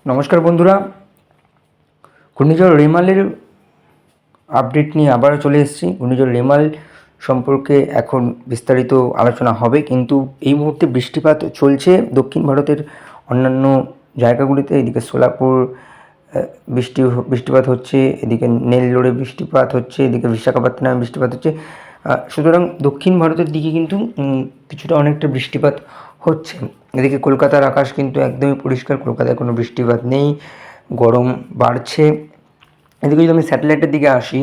নমস্কার বন্ধুরা, ঘূর্ণিঝড় রেমালের আপডেট নিয়ে আবারও চলে এসেছি। ঘূর্ণিঝড় রেমাল সম্পর্কে এখন বিস্তারিত আলোচনা হবে, কিন্তু এই মুহূর্তে বৃষ্টিপাত চলছে দক্ষিণ ভারতের অন্যান্য জায়গাগুলিতে। এদিকে সোলাপুর বৃষ্টিপাত হচ্ছে, এদিকে নেল্লোরে বৃষ্টিপাত হচ্ছে, এদিকে বিশাখাপত্তনমে বৃষ্টিপাত হচ্ছে। সুতরাং দক্ষিণ ভারতের দিকে কিন্তু কিছুটা অনেকটা বৃষ্টিপাত হচ্ছে। এদিকে কলকাতার আকাশ কিন্তু একদমই পরিষ্কার, কলকাতায় কোনো বৃষ্টিপাত নেই, গরম বাড়ছে। এদিকে যদি আমি স্যাটেলাইটের দিকে আসি,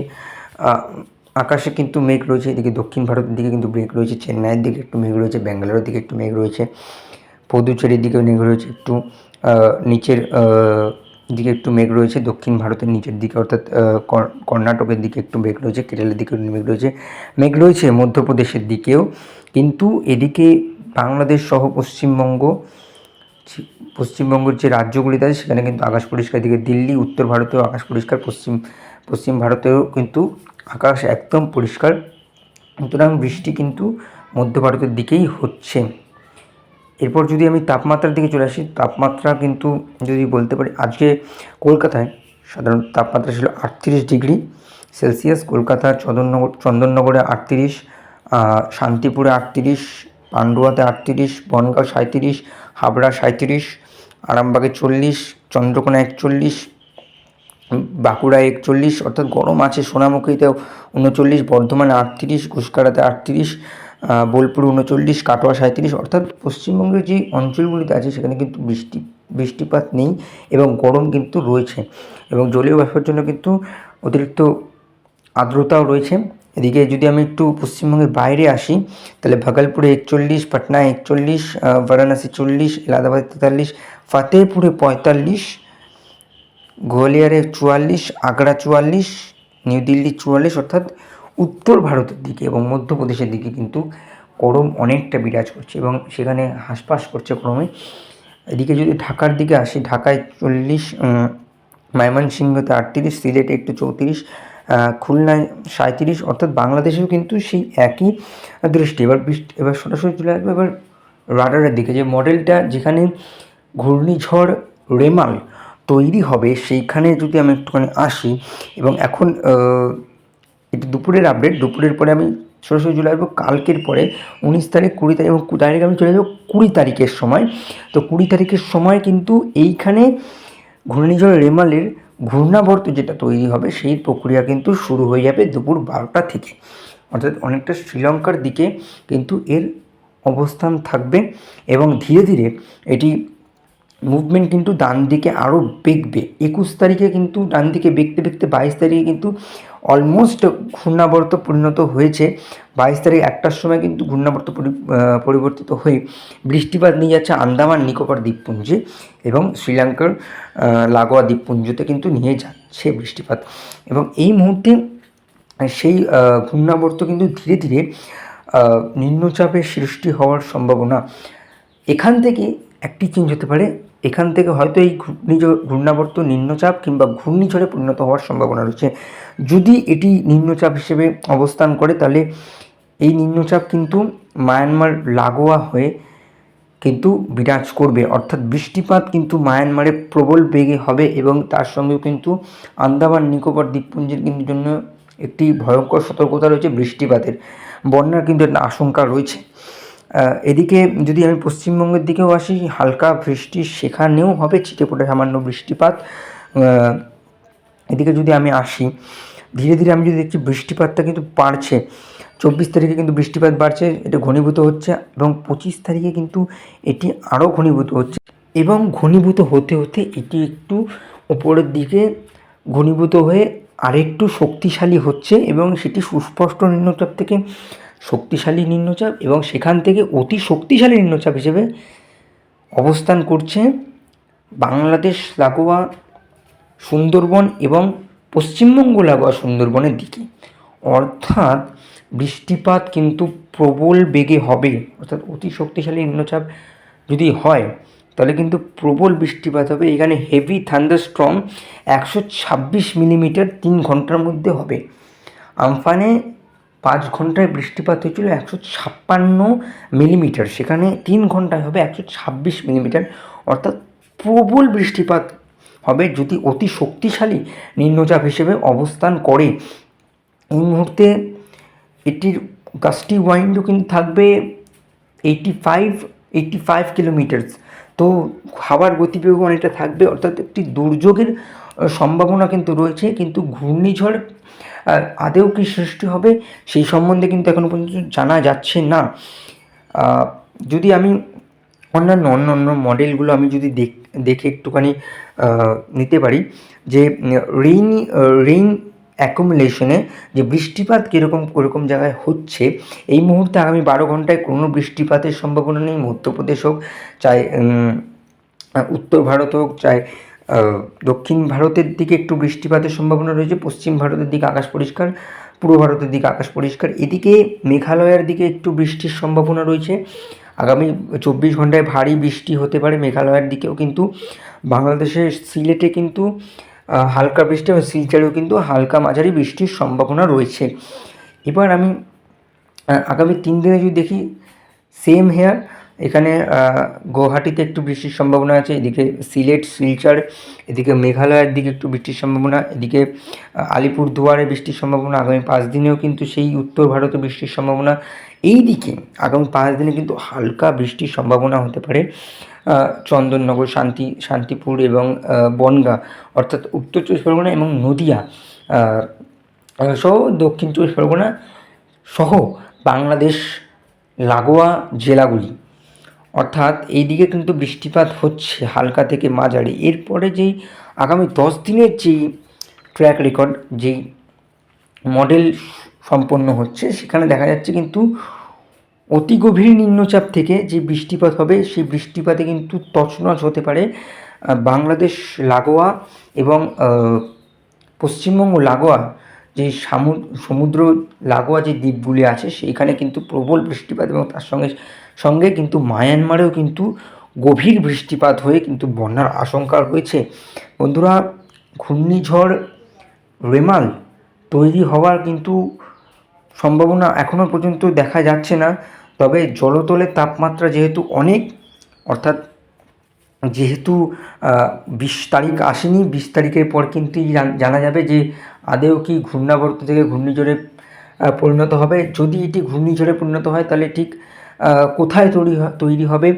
আকাশে কিন্তু মেঘ রয়েছে। এদিকে দক্ষিণ ভারতের দিকে কিন্তু মেঘ রয়েছে, চেন্নাইয়ের দিকে একটু মেঘ রয়েছে, ব্যাঙ্গালোরের দিকে একটু মেঘ রয়েছে, পদুচেরির দিকেও মেঘ রয়েছে, একটু নিচের দিকে একটু মেঘ রয়েছে, দক্ষিণ ভারতের নিচের দিকে অর্থাৎ কর্ণাটকের দিকে একটু মেঘ রয়েছে, কেরালার দিকেও মেঘ রয়েছে মধ্যপ্রদেশের দিকেও। কিন্তু এদিকে বাংলাদেশ সহ পশ্চিমবঙ্গের যে রাজ্যগুলিতে আছে সেখানে কিন্তু আকাশ পরিষ্কার। দিকে দিল্লি, উত্তর ভারতেও আকাশ পরিষ্কার, পশ্চিম ভারতেও কিন্তু আকাশ একদম পরিষ্কার। সুতরাং বৃষ্টি কিন্তু মধ্য ভারতের দিকেই হচ্ছে। এরপর যদি আমি তাপমাত্রার দিকে চলে আসি, তাপমাত্রা কিন্তু যদি বলতে পারি, আজকে কলকাতায় সাধারণ তাপমাত্রা ছিল 38 ডিগ্রি সেলসিয়াস। কলকাতার চন্দননগরে 38, শান্তিপুরে 38, পান্ডুয়াতে 38, বনগাঁও 37, হাবড়া 37, আরামবাগে 40, চন্দ্রকোনা 41, বাঁকুড়ায় 41, অর্থাৎ গরম আছে। সোনামুখীতেও 39, বর্ধমানে 38, ঘুসকাড়াতে 38, বোলপুর 39, কাটোয়া 37। অর্থাৎ পশ্চিমবঙ্গের যে অঞ্চলগুলিতে আছে সেখানে কিন্তু বৃষ্টিপাত নেই এবং গরম কিন্তু রয়েছে, এবং জলীয় বাষ্পের জন্য কিন্তু অতিরিক্ত আর্দ্রতাও রয়েছে। এদিকে যদি আমি একটু পশ্চিমবঙ্গের বাইরে আসি, তাহলে ভাগলপুরে 41, পাটনায় 41, বারাণসী 40, এলাহাবাদে 43, ফতেহপুরে 45, গোয়ালিয়রে 44, আগ্রা 44, নিউ দিল্লি 44। অর্থাৎ উত্তর ভারতের দিকে এবং মধ্যপ্রদেশের দিকে কিন্তু গরম অনেকটা বিরাজ করছে এবং সেখানে হাঁসফাঁস করছে গরমে। এদিকে যদি ঢাকার দিকে আসি, ঢাকায় 40, ময়মনসিংহতে 38, সিলেটে একটু 34, খুলনায় 37। অর্থাৎ বাংলাদেশেও কিন্তু সেই একই দৃষ্টি। এবার সরাসরি চলে আসবে এবার রাডারের দিকে, যে মডেলটা যেখানে ঘূর্ণিঝড় রেমাল তৈরি হবে সেইখানে যদি আমি একটুখানি আসি। এবং এখন এটি দুপুরের আপডেট, দুপুরের পরে আমি সরাসরি চলে আসবো কালকের পরে 19 তারিখ, 20 তারিখ এবং ডাইরেক্ট আমি চলে যাবো 20 তারিখের সময়। তো 20 তারিখের সময় কিন্তু এইখানে ঘূর্ণিঝড় রেমালের ঘূর্ণাবর্ত যেটা তৈরি হবে সেই প্রক্রিয়া কিন্তু শুরু হয়ে যাবে দুপুর 12টা থেকে। অর্থাৎ অনেকটা শ্রীলঙ্কার দিকে কিন্তু এর অবস্থান থাকবে এবং ধীরে ধীরে এটি মুভমেন্ট কিন্তু ডান দিকে আরও বেঁকবে। 21 তারিখে কিন্তু ডান দিকে বেঁকতে বেঁকতে 22 তারিখে কিন্তু অলমোস্ট ঘূর্ণাবর্ত পরিণত হয়েছে। 22 তারিখ 1টার সময় কিন্তু ঘূর্ণাবর্ত পরিবর্তিত হয়ে বৃষ্টিপাত নিয়ে যাচ্ছে আন্দামান নিকোবর দ্বীপপুঞ্জে এবং শ্রীলঙ্কার লাগোয়া দ্বীপপুঞ্জতে কিন্তু নিয়ে যাচ্ছে বৃষ্টিপাত। এবং এই মুহূর্তে সেই ঘূর্ণাবর্ত কিন্তু ধীরে ধীরে নিম্নচাপের সৃষ্টি হওয়ার সম্ভাবনা। এখান থেকে একটি চেঞ্জ হতে পারে, এখান থেকে হয়তো এই ঘূর্ণাবর্ত নিম্নচাপ কিংবা ঘূর্ণিঝড়ে পরিণত হওয়ার সম্ভাবনা রয়েছে। যদি এটি নিম্নচাপ হিসেবে অবস্থান করে তাহলে এই নিম্নচাপ কিন্তু মায়ানমার লাগোয়া হয়ে কিন্তু বিরাজ করবে, অর্থাৎ বৃষ্টিপাত কিন্তু মায়ানমারে প্রবল বেগে হবে এবং তার সঙ্গেও কিন্তু আন্দামান নিকোবর দ্বীপপুঞ্জের কিন্তু জন্য একটি ভয়ঙ্কর সতর্কতা রয়েছে বৃষ্টিপাতের। বন্যার কিন্তু একটা আশঙ্কা রয়েছে। এদিকে যদি আমি পশ্চিমবঙ্গের দিকেও আসি, হালকা বৃষ্টি সেখানেও হবে, ছিটেফোঁটা সামান্য বৃষ্টিপাত। এদিকে যদি আমি আসি, ধীরে ধীরে আমি যদি দেখছি বৃষ্টিপাতটা কিন্তু বাড়ছে। 24 তারিখে কিন্তু বৃষ্টিপাত বাড়ছে, এটা ঘনীভূত হচ্ছে এবং 25 তারিখে কিন্তু এটি আরও ঘনীভূত হচ্ছে এবং ঘনীভূত হতে হতে এটি একটু ওপরের দিকে ঘনীভূত হয়ে আরেকটু শক্তিশালী হচ্ছে এবং সেটি সুস্পষ্ট নিম্নচাপ থেকে শক্তিশালী নিম্নচাপ এবং সেখান থেকে অতি শক্তিশালী নিম্নচাপ হিসেবে অবস্থান করছে বাংলাদেশ লাগোয়া সুন্দরবন এবং পশ্চিমবঙ্গ লাগোয়া সুন্দরবনের দিকে। অর্থাৎ বৃষ্টিপাত কিন্তু প্রবল বেগে হবে, অর্থাৎ অতি শক্তিশালী নিম্নচাপ যদি হয় তাহলে কিন্তু প্রবল বৃষ্টিপাত হবে। এখানে হেভি থান্ডারস্টর্ম 126 মিলিমিটার 3 ঘন্টার মধ্যে হবে। আমফানে 5 ঘন্টায় বৃষ্টিপাত হয়েছিল 156 মিলিমিটার, সেখানে 3 ঘন্টায় হবে 126 মিলিমিটার। অর্থাৎ প্রবল বৃষ্টিপাত হবে যদি অতি শক্তিশালী নিম্নচাপ হিসেবে অবস্থান করে। এই মুহূর্তে এটির গাস্টি ওয়াইন্ডও কিন্তু থাকবে 85 কিলোমিটার্স। তো হাওয়ার গতিবেগ অনেকটা থাকবে, অর্থাৎ একটি দুর্যোগের সম্ভাবনা কিন্তু রয়েছে। কিন্তু ঘূর্ণিঝড় আদৌ কি সৃষ্টি হবে সেই সম্বন্ধে কিন্তু এখনও পর্যন্ত জানা যাচ্ছে না। যদি আমি অন্য মডেলগুলো আমি যদি দেখে একটুখানি নিতে পারি যে রেইন অ্যাকুমুলেশনে যে বৃষ্টিপাত কীরকম জায়গায় হচ্ছে এই মুহূর্তে আগামী 12 ঘন্টায় কোনো বৃষ্টিপাতের সম্ভাবনা নেই। মধ্যপ্রদেশ হোক, চাই উত্তর ভারত হোক, চাই দক্ষিণ ভারতের দিকে একটু বৃষ্টিপাতের সম্ভাবনা রয়েছে, পশ্চিম ভারতের দিকে আকাশ পরিষ্কার, পূর্ব ভারতের দিকে আকাশ পরিষ্কার। এদিকে মেঘালয়ের দিকে একটু বৃষ্টির সম্ভাবনা রয়েছে। আগামী 24 ঘন্টায় ভারী বৃষ্টি হতে পারে মেঘালয়ের দিকেও, কিন্তু বাংলাদেশের সিলেটে কিন্তু হালকা বৃষ্টি এবং শিলচরেও কিন্তু হালকা মাঝারি বৃষ্টির সম্ভাবনা রয়েছে। এবার আমি আগামী 3 দিনে যদি দেখি, সেম হেয়ার এখানে গুয়াহাটিতে একটু বৃষ্টির সম্ভাবনা আছে, এদিকে সিলেট, শিলচর, এদিকে মেঘালয়ের দিকে একটু বৃষ্টির সম্ভাবনা, এদিকে আলিপুরদুয়ারে বৃষ্টির সম্ভাবনা। আগামী 5 দিনেও কিন্তু সেই উত্তর ভারতে বৃষ্টির সম্ভাবনা। এই দিকে আগামী 5 দিনে কিন্তু হালকা বৃষ্টির সম্ভাবনা হতে পারে চন্দননগর, শান্তিপুর এবং বনগাঁ, অর্থাৎ উত্তর 24 পরগনা এবং নদিয়া সহ দক্ষিণ 24 পরগনা সহ বাংলাদেশ লাগোয়া জেলাগুলি, অর্থাৎ এই দিকে কিন্তু বৃষ্টিপাত হচ্ছে হালকা থেকে মাঝারি। এরপরে যেই আগামী 10 দিনের যেই ট্র্যাক রেকর্ড, যেই মডেল সম্পন্ন হচ্ছে, সেখানে দেখা যাচ্ছে কিন্তু অতি গভীর নিম্নচাপ থেকে যে বৃষ্টিপাত হবে সেই বৃষ্টিপাতে কিন্তু তছনছ হতে পারে বাংলাদেশ লাগোয়া এবং পশ্চিমবঙ্গ লাগোয়া যে সমুদ্র লাগোয়া যে দ্বীপগুলি আছে সেইখানে কিন্তু প্রবল বৃষ্টিপাত এবং তার সঙ্গে কিন্তু মায়ানমারেও কিন্তু গভীর বৃষ্টিপাত হয়ে কিন্তু বন্যার আশঙ্কা রয়েছে। বন্ধুরা, ঘূর্ণিঝড় রেমাল তৈরি হওয়ার কিন্তু সম্ভাবনা এখনও পর্যন্ত দেখা যাচ্ছে না। তবে জলতলের তাপমাত্রা যেহেতু অনেক, অর্থাৎ যেহেতু 20 তারিখ আসেনি, 20 তারিখের পর কিন্তু জানা যাবে যে আদৌ কি ঘূর্ণাবর্ত থেকে ঘূর্ণিঝড়ে পরিণত হবে। যদি এটি ঘূর্ণিঝড়ে পরিণত হয় তাহলে ঠিক কোথায় তৈরি হবে,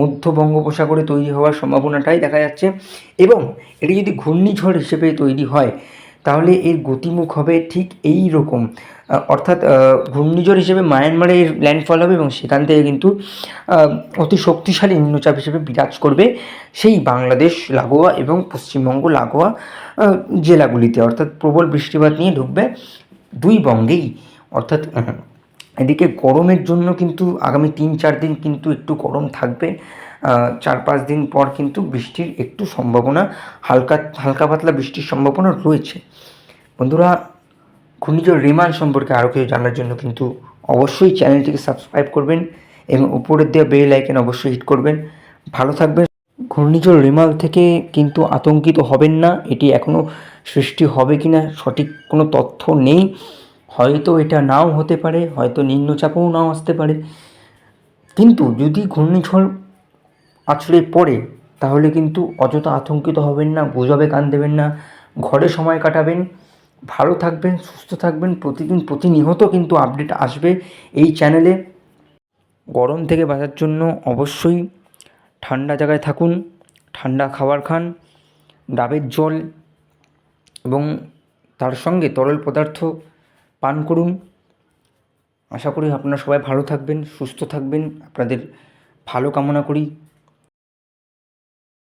মধ্য বঙ্গোপসাগরে তৈরি হওয়ার সম্ভাবনাটাই দেখা যাচ্ছে। এবং এটি যদি ঘূর্ণিঝড় হিসেবে তৈরি হয় তাহলে এর গতিমুখ হবে ঠিক এই রকম, অর্থাৎ ঘূর্ণিঝড় হিসেবে মায়ানমারে এর ল্যান্ডফল হবে এবং সেখান থেকে কিন্তু অতি শক্তিশালী নিম্নচাপ হিসেবে বিরাজ করবে সেই বাংলাদেশ লাগোয়া এবং পশ্চিমবঙ্গ লাগোয়া জেলাগুলিতে, অর্থাৎ প্রবল বৃষ্টিপাত নিয়ে ঢুকবে দুই বঙ্গেই। অর্থাৎ এদিকে গরমের জন্য কিন্তু আগামী 3-4 দিন কিন্তু একটু গরম থাকবে, 4-5 দিন পর কিন্তু বৃষ্টির একটু সম্ভাবনা, হালকা পাতলা বৃষ্টির সম্ভাবনা রয়েছে। বন্ধুরা, ঘূর্ণিঝড় রেমাল সম্পর্কে আরও কিছু জানার জন্য কিন্তু অবশ্যই চ্যানেলটিকে সাবস্ক্রাইব করবেন এবং উপরের দেওয়া বেল আইকন অবশ্যই হিট করবেন। ভালো থাকবেন। ঘূর্ণিঝড় রেমাল থেকে কিন্তু আতঙ্কিত হবেন না, এটি এখনও সৃষ্টি হবে কি না সঠিক কোনো তথ্য নেই, হয়তো এটা নাও হতে পারে, হয়তো নিম্নচাপও নাও আসতে পারে। কিন্তু যদি ঘূর্ণিঝড় আছড়ে পড়ে তাহলে কিন্তু অযথা আতঙ্কিত হবেন না, গুজবে কান দেবেন না, ঘরে সময় কাটাবেন, ভালো থাকবেন, সুস্থ থাকবেন। প্রতিনিয়ত কিন্তু আপডেট আসবে এই চ্যানেলে। গরম থেকে বাঁচার জন্য অবশ্যই ঠান্ডা জায়গায় থাকুন, ঠান্ডা খাবার খান, ডাবের জল এবং তার সঙ্গে তরল পদার্থ পান করুন। আশা করি আপনারা সবাই ভালো থাকবেন, সুস্থ থাকবেন, আপনাদের ভালো কামনা করি।